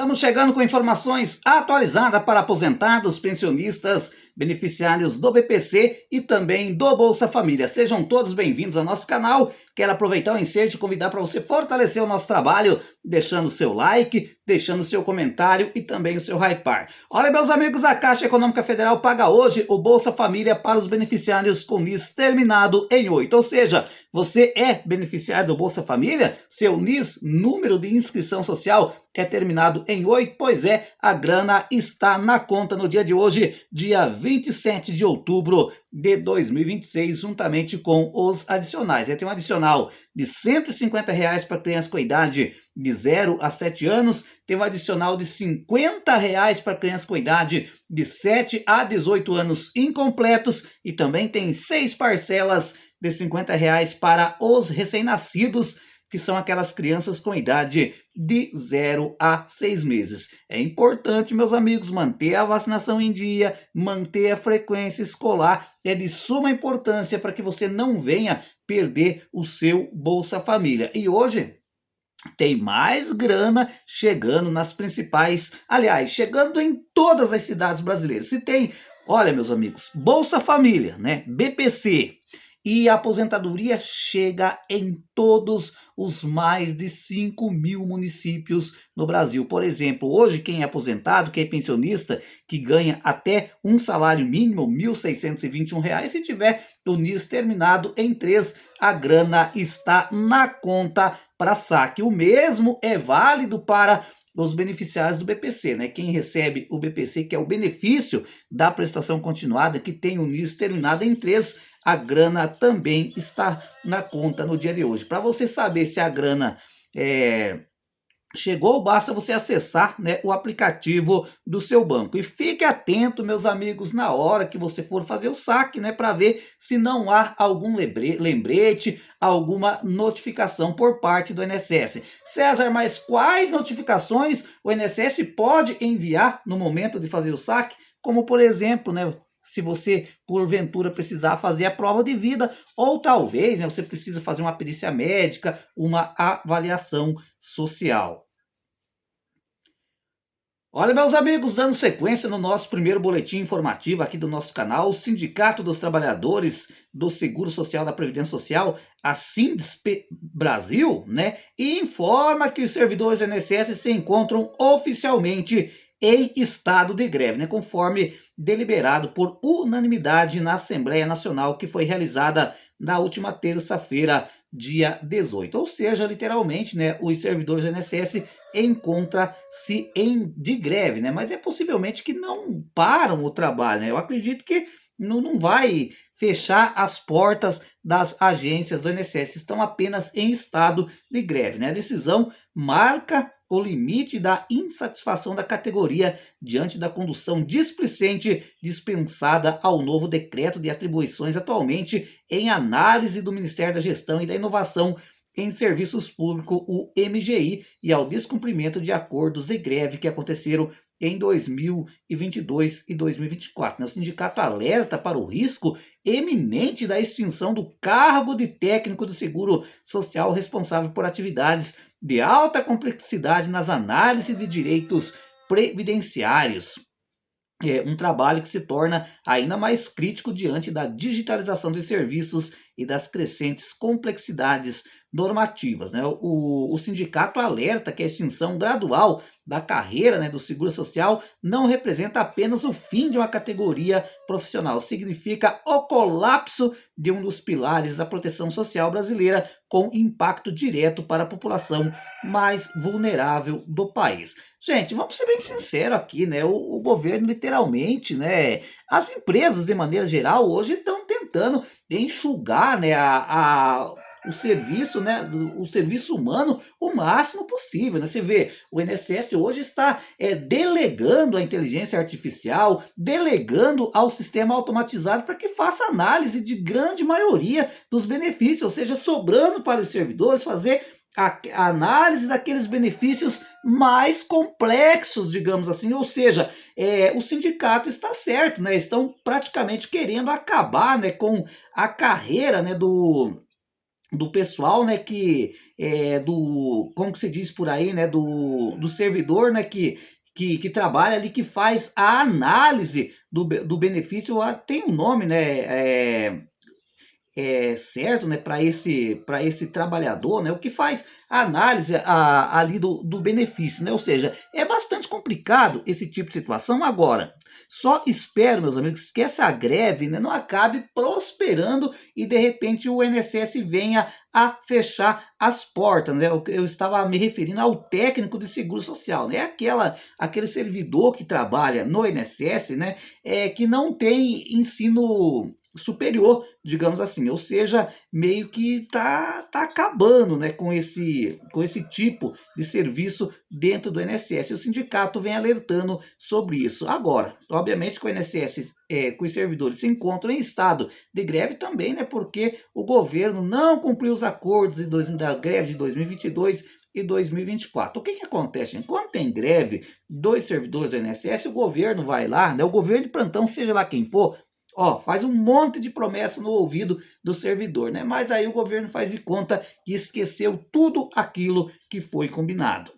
Estamos chegando com informações atualizadas para aposentados, pensionistas, beneficiários do BPC e também do Bolsa Família. Sejam todos bem-vindos ao nosso canal. Quero aproveitar o ensejo e convidar para você fortalecer o nosso trabalho, deixando o seu like, deixando o seu comentário e também o seu hypar. Olha, meus amigos, a Caixa Econômica Federal paga hoje o Bolsa Família para os beneficiários com NIS terminado em 8. Ou seja, você é beneficiário do Bolsa Família? Seu NIS, número de inscrição social, é terminado em 8, pois é, a grana está na conta no dia de hoje, dia 27 de outubro de 2026, juntamente com os adicionais. Tem um adicional de R$ 150 para crianças com idade de 0 a 7 anos, tem um adicional de R$ 50 para crianças com idade de 7 a 18 anos incompletos e também tem 6 parcelas de R$ 50 para os recém-nascidos, que são aquelas crianças com idade de 0 a 6 meses. É importante, meus amigos, manter a vacinação em dia, manter a frequência escolar, é de suma importância para que você não venha perder o seu Bolsa Família. E hoje tem mais grana chegando nas principais, aliás, chegando em todas as cidades brasileiras. Se tem, olha, meus amigos, Bolsa Família, né, BPC, e a aposentadoria chega em todos os mais de 5.000 municípios no Brasil. Por exemplo, hoje quem é aposentado, quem é pensionista, que ganha até um salário mínimo, R$ 1.621, se tiver o NIS terminado em 3, a grana está na conta para saque. O mesmo é válido para os beneficiários do BPC, né? Quem recebe o BPC, que é o benefício da prestação continuada, que tem o NIS terminado em 3, a grana também está na conta no dia de hoje. Para você saber se a grana chegou, basta você acessar, né, o aplicativo do seu banco. E fique atento, meus amigos, na hora que você for fazer o saque, né, para ver se não há algum lembrete, alguma notificação por parte do INSS. César, mas quais notificações o INSS pode enviar no momento de fazer o saque? Como, por exemplo, né, se você, porventura, precisar fazer a prova de vida, ou talvez, né, você precisa fazer uma perícia médica, uma avaliação social. Olha, meus amigos, dando sequência no nosso primeiro boletim informativo aqui do nosso canal, o Sindicato dos Trabalhadores do Seguro Social da Previdência Social, a Sindesp Brasil, né, informa que os servidores do INSS se encontram oficialmente em estado de greve, né, conforme deliberado por unanimidade na Assembleia Nacional, que foi realizada na última terça-feira, dia 18. Ou seja, literalmente, né, os servidores do INSS encontram-se de greve, né, mas é possivelmente que não param o trabalho, né? Eu acredito que não vai fechar as portas das agências do INSS, estão apenas em estado de greve, né? A decisão marca o limite da insatisfação da categoria diante da condução displicente dispensada ao novo decreto de atribuições atualmente em análise do Ministério da Gestão e da Inovação em Serviços Públicos, o MGI, e ao descumprimento de acordos de greve que aconteceram em 2022 e 2024. O sindicato alerta para o risco eminente da extinção do cargo de técnico do seguro social responsável por atividades de alta complexidade nas análises de direitos previdenciários. É um trabalho que se torna ainda mais crítico diante da digitalização dos serviços e das crescentes complexidades normativas, né? O sindicato alerta que a extinção gradual da carreira, né, do seguro social não representa apenas o fim de uma categoria profissional, significa o colapso de um dos pilares da proteção social brasileira, com impacto direto para a população mais vulnerável do país. Gente, vamos ser bem sinceros aqui, né? O governo literalmente, né, as empresas de maneira geral hoje estão tentando enxugar, né, o serviço, né, o serviço humano o máximo possível, né? Você vê, o INSS hoje está delegando a inteligência artificial, delegando ao sistema automatizado para que faça análise de grande maioria dos benefícios, ou seja, sobrando para os servidores fazer a análise daqueles benefícios mais complexos, digamos assim, ou seja, o sindicato está certo, né? Estão praticamente querendo acabar, né, com a carreira, né, do pessoal, né, que do, como que se diz por aí, né, do servidor, né, que trabalha ali, que faz a análise do benefício, tem um nome, né, certo, né, para esse trabalhador, né, o que faz a análise ali do benefício, né, ou seja, é bastante complicado esse tipo de situação. Agora, só espero, meus amigos, que essa greve, né, não acabe prosperando e de repente o INSS venha a fechar as portas, né? Eu estava me referindo ao técnico de seguro social, né? Aquele servidor que trabalha no INSS, né? Que não tem ensino superior, digamos assim, ou seja, meio que tá acabando, né, com esse tipo de serviço dentro do INSS. E o sindicato vem alertando sobre isso. Agora, obviamente que o INSS, com os servidores se encontram em estado de greve também, né, porque o governo não cumpriu os acordos da greve de 2022 e 2024. O que acontece? Quando tem greve dos servidores do INSS, o governo vai lá, né, o governo de plantão, seja lá quem for, ó, faz um monte de promessa no ouvido do servidor, né? Mas aí o governo faz de conta que esqueceu tudo aquilo que foi combinado.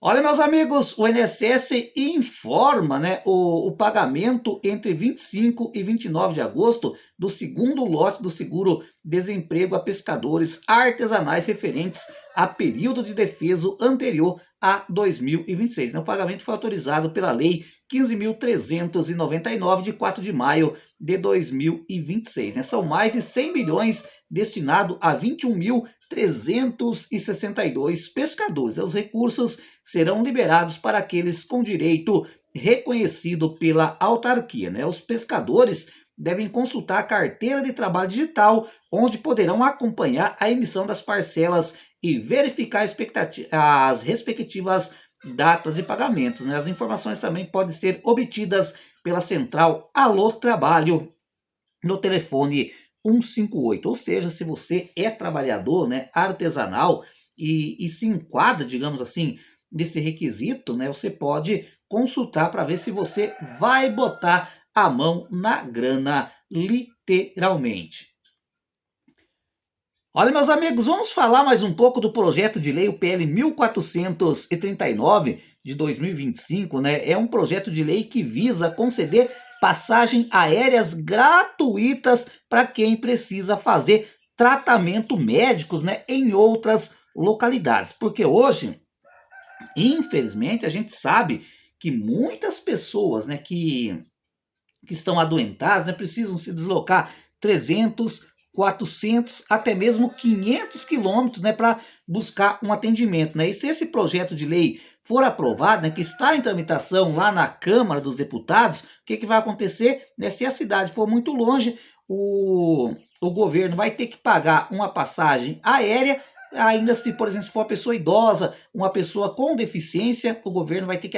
Olha, meus amigos, o INSS informa, né, o pagamento entre 25 e 29 de agosto do segundo lote do seguro-desemprego a pescadores artesanais referentes a período de defeso anterior a 2026. Né? O pagamento foi autorizado pela Lei 15.399, de 4 de maio de 2026. Né? São mais de 100 milhões destinados a 21.362 pescadores. Os recursos serão liberados para aqueles com direito reconhecido pela autarquia. Né? Os pescadores devem consultar a carteira de trabalho digital, onde poderão acompanhar a emissão das parcelas e verificar as respectivas datas de pagamentos. Né? As informações também podem ser obtidas pela central Alô Trabalho no telefone 158. Ou seja, se você é trabalhador, né, artesanal e se enquadra, digamos assim, nesse requisito, né, você pode consultar para ver se você vai botar a mão na grana, literalmente. Olha, meus amigos, vamos falar mais um pouco do projeto de lei, o PL 1439 de 2025, né? É um projeto de lei que visa conceder passagens aéreas gratuitas para quem precisa fazer tratamento médicos, né, em outras localidades. Porque hoje, infelizmente, a gente sabe que muitas pessoas, né, que estão adoentadas, né, precisam se deslocar 300, 400, até mesmo 500 quilômetros, né, para buscar um atendimento. Né? E se esse projeto de lei for aprovado, né, que está em tramitação lá na Câmara dos Deputados, o que vai acontecer? Né, se a cidade for muito longe, o governo vai ter que pagar uma passagem aérea. Ainda se, por exemplo, se for uma pessoa idosa, uma pessoa com deficiência, o governo vai ter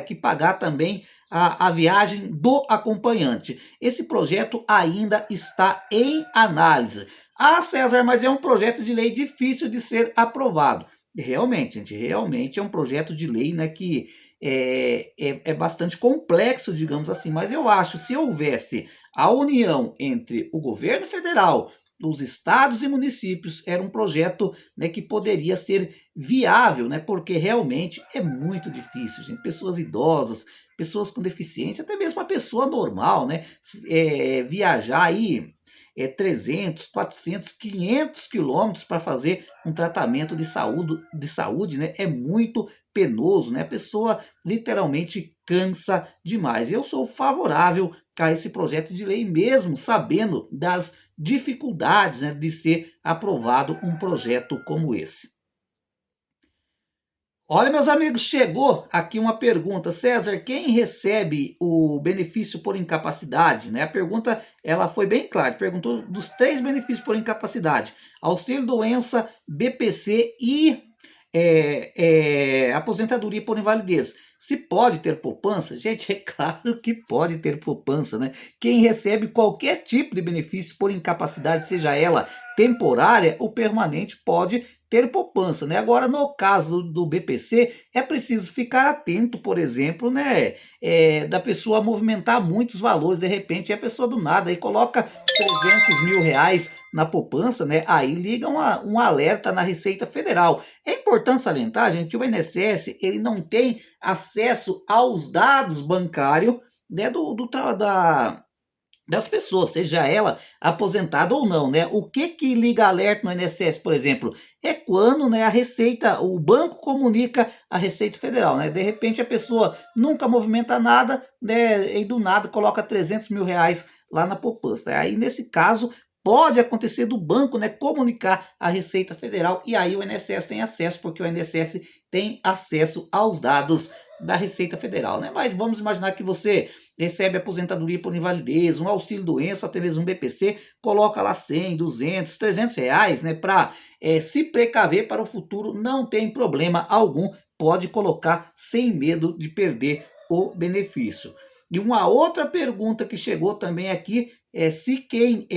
que pagar também a viagem do acompanhante. Esse projeto ainda está em análise. Ah, César, mas é um projeto de lei difícil de ser aprovado. Realmente, gente, realmente é um projeto de lei, né, que é bastante complexo, digamos assim, mas eu acho, se houvesse a união entre o governo federal, os estados e municípios, era um projeto, né, que poderia ser viável, né, porque realmente é muito difícil, gente. Pessoas idosas, pessoas com deficiência, até mesmo uma pessoa normal, né, viajar aí 300, 400, 500 quilômetros para fazer um tratamento de saúde, né, é muito penoso, né, a pessoa literalmente cansa demais. Eu sou favorável a esse projeto de lei, mesmo sabendo das dificuldades, né, de ser aprovado um projeto como esse. Olha, meus amigos, chegou aqui uma pergunta. César, quem recebe o benefício por incapacidade? Né? A pergunta ela foi bem clara. Perguntou dos 3 benefícios por incapacidade: auxílio doença, BPC e aposentadoria por invalidez. Se pode ter poupança? Gente, é claro que pode ter poupança, né? Quem recebe qualquer tipo de benefício por incapacidade, seja ela temporária ou permanente, pode ter poupança, né? Agora, no caso do BPC, é preciso ficar atento, por exemplo, né? Da pessoa movimentar muitos valores, de repente, a pessoa do nada aí coloca R$ 300 mil na poupança, né? Aí liga um alerta na Receita Federal. É importante salientar, gente, que o INSS ele não tem acesso aos dados bancários, né, das pessoas, seja ela aposentada ou não, né? O que que liga alerta no INSS, por exemplo, é quando, né, a Receita, o banco comunica a Receita Federal, né? De repente a pessoa nunca movimenta nada, né? E do nada coloca R$ 300 mil lá na poupança, né? Aí nesse caso pode acontecer do banco, né, comunicar a Receita Federal e aí o INSS tem acesso, porque o INSS tem acesso aos dados da Receita Federal, né? Mas vamos imaginar que você recebe aposentadoria por invalidez, um auxílio doença, ou até mesmo um BPC, coloca lá 100, 200, R$ 300, né, para se precaver para o futuro, não tem problema algum, pode colocar sem medo de perder o benefício. E uma outra pergunta que chegou também aqui é se quem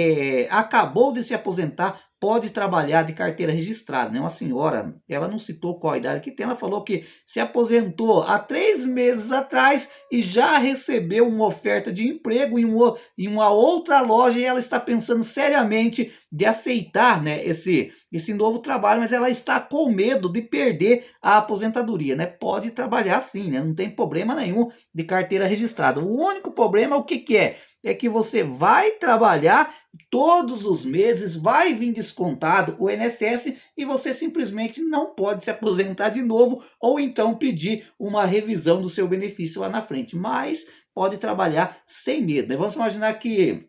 acabou de se aposentar pode trabalhar de carteira registrada, né? Uma senhora, ela não citou qual a idade que tem, ela falou que se aposentou há 3 meses atrás e já recebeu uma oferta de emprego em uma outra loja e ela está pensando seriamente de aceitar, né, esse novo trabalho, mas ela está com medo de perder a aposentadoria, né? Pode trabalhar sim, né? Não tem problema nenhum de carteira registrada. O único problema é o que que é? É que você vai trabalhar todos os meses, vai vir descontado o INSS e você simplesmente não pode se aposentar de novo ou então pedir uma revisão do seu benefício lá na frente. Mas pode trabalhar sem medo, né? Vamos imaginar que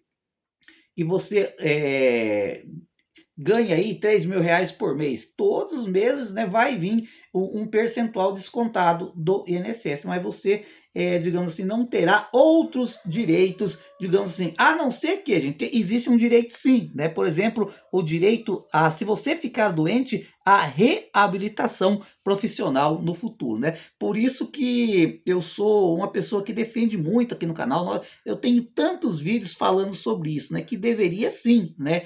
você ganha aí R$ 3.000 por mês. Todos os meses, né, vai vir um percentual descontado do INSS, mas você, digamos assim, não terá outros direitos, digamos assim, a não ser que, gente, existe um direito sim, né? Por exemplo, o direito a, se você ficar doente, a reabilitação profissional no futuro, né? Por isso que eu sou uma pessoa que defende muito aqui no canal, eu tenho tantos vídeos falando sobre isso, né? Que deveria sim, né?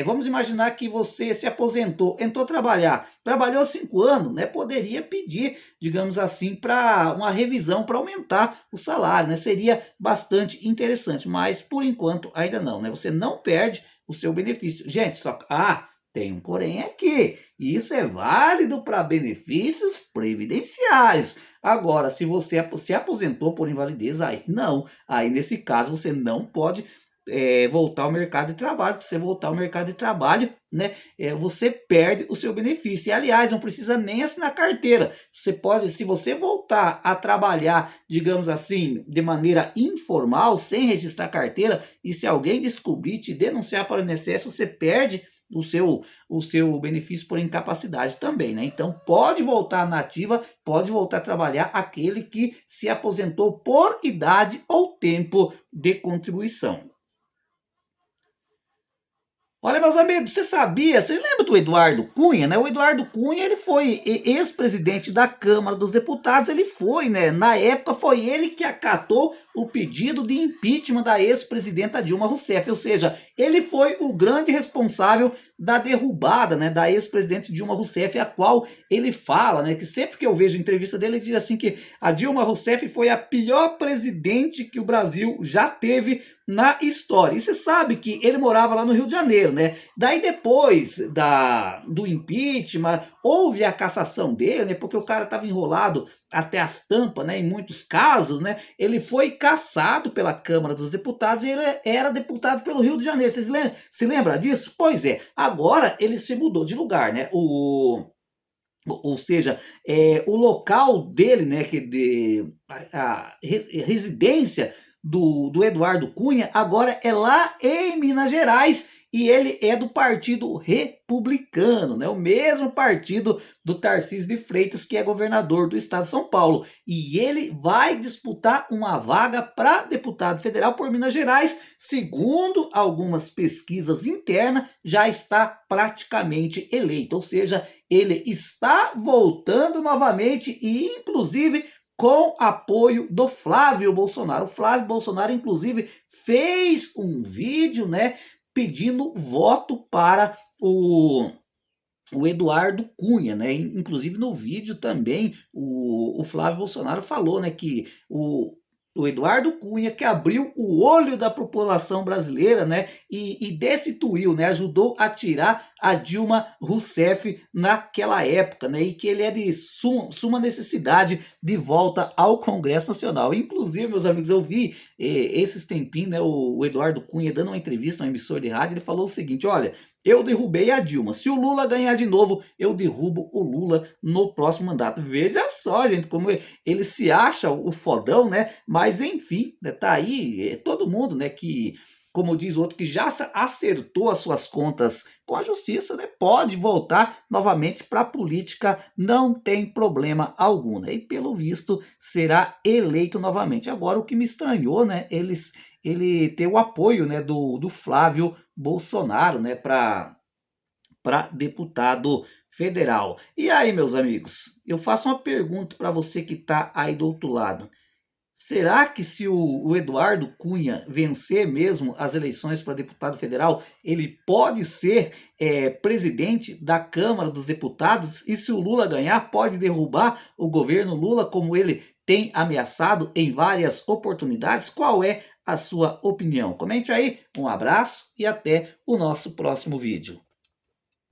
Vamos imaginar que você se aposentou, entrou a trabalhar, trabalhou 5 anos, né? Poderia pedir, digamos assim, para uma revisão para aumentar o salário, né? Seria bastante interessante, mas por enquanto ainda não, né? Você não perde o seu benefício. Gente, só que, tem um porém aqui. Isso é válido para benefícios previdenciários. Agora, se você se aposentou por invalidez, aí não. Aí, nesse caso, você não pode voltar ao mercado de trabalho. Para você voltar ao mercado de trabalho, né, você perde o seu benefício. E, aliás, não precisa nem assinar carteira. Você pode, se você voltar a trabalhar, digamos assim, de maneira informal, sem registrar carteira, e se alguém descobrir, te denunciar para o INSS, você perde o seu benefício por incapacidade também, né? Então pode voltar na ativa, pode voltar a trabalhar aquele que se aposentou por idade ou tempo de contribuição. Olha, meus amigos, você lembra do Eduardo Cunha, né? O Eduardo Cunha, ele foi ex-presidente da Câmara dos Deputados, ele foi, né? Na época foi ele que acatou o pedido de impeachment da ex-presidenta Dilma Rousseff, ou seja, ele foi o grande responsável da derrubada, né, da ex-presidente Dilma Rousseff, a qual ele fala, né, que sempre que eu vejo entrevista dele, ele diz assim que a Dilma Rousseff foi a pior presidente que o Brasil já teve na história. E você sabe que ele morava lá no Rio de Janeiro, né? Daí depois do impeachment, houve a cassação dele, né? Porque o cara estava enrolado até as tampas, né? Em muitos casos, né? Ele foi cassado pela Câmara dos Deputados e ele era deputado pelo Rio de Janeiro. Vocês se lembram disso? Pois é. Agora ele se mudou de lugar, né? Ou seja, o local dele, né, a residência do Eduardo Cunha agora é lá em Minas Gerais e ele é do Partido Republicano, né, o mesmo partido do Tarcísio de Freitas, que é governador do estado de São Paulo. E ele vai disputar uma vaga para deputado federal por Minas Gerais, segundo algumas pesquisas internas, já está praticamente eleito, ou seja, ele está voltando novamente e, inclusive, com apoio do Flávio Bolsonaro. O Flávio Bolsonaro, inclusive, fez um vídeo, né, pedindo voto para o Eduardo Cunha, né? Inclusive no vídeo também o Flávio Bolsonaro falou, né, que o Eduardo Cunha, que abriu o olho da população brasileira, né, e destituiu, né, ajudou a tirar a Dilma Rousseff naquela época, né, e que ele é de suma necessidade de volta ao Congresso Nacional. Inclusive, meus amigos, eu vi esses tempinhos, né, o Eduardo Cunha dando uma entrevista a um emissor de rádio, ele falou o seguinte: olha, eu derrubei a Dilma. Se o Lula ganhar de novo, eu derrubo o Lula no próximo mandato. Veja só, gente, como ele se acha o fodão, né? Mas enfim, né, tá aí todo mundo, né, que, como diz o outro, que já acertou as suas contas com a justiça, né, pode voltar novamente para a política, não tem problema algum, né? E pelo visto será eleito novamente. Agora, o que me estranhou, né, ele ter o apoio, né, do Flávio Bolsonaro, né, para deputado federal. E aí, meus amigos, eu faço uma pergunta para você que está aí do outro lado. Será que se o Eduardo Cunha vencer mesmo as eleições para deputado federal, ele pode ser presidente da Câmara dos Deputados? E se o Lula ganhar, pode derrubar o governo Lula, como ele tem ameaçado em várias oportunidades? Qual é a sua opinião? Comente aí, um abraço e até o nosso próximo vídeo.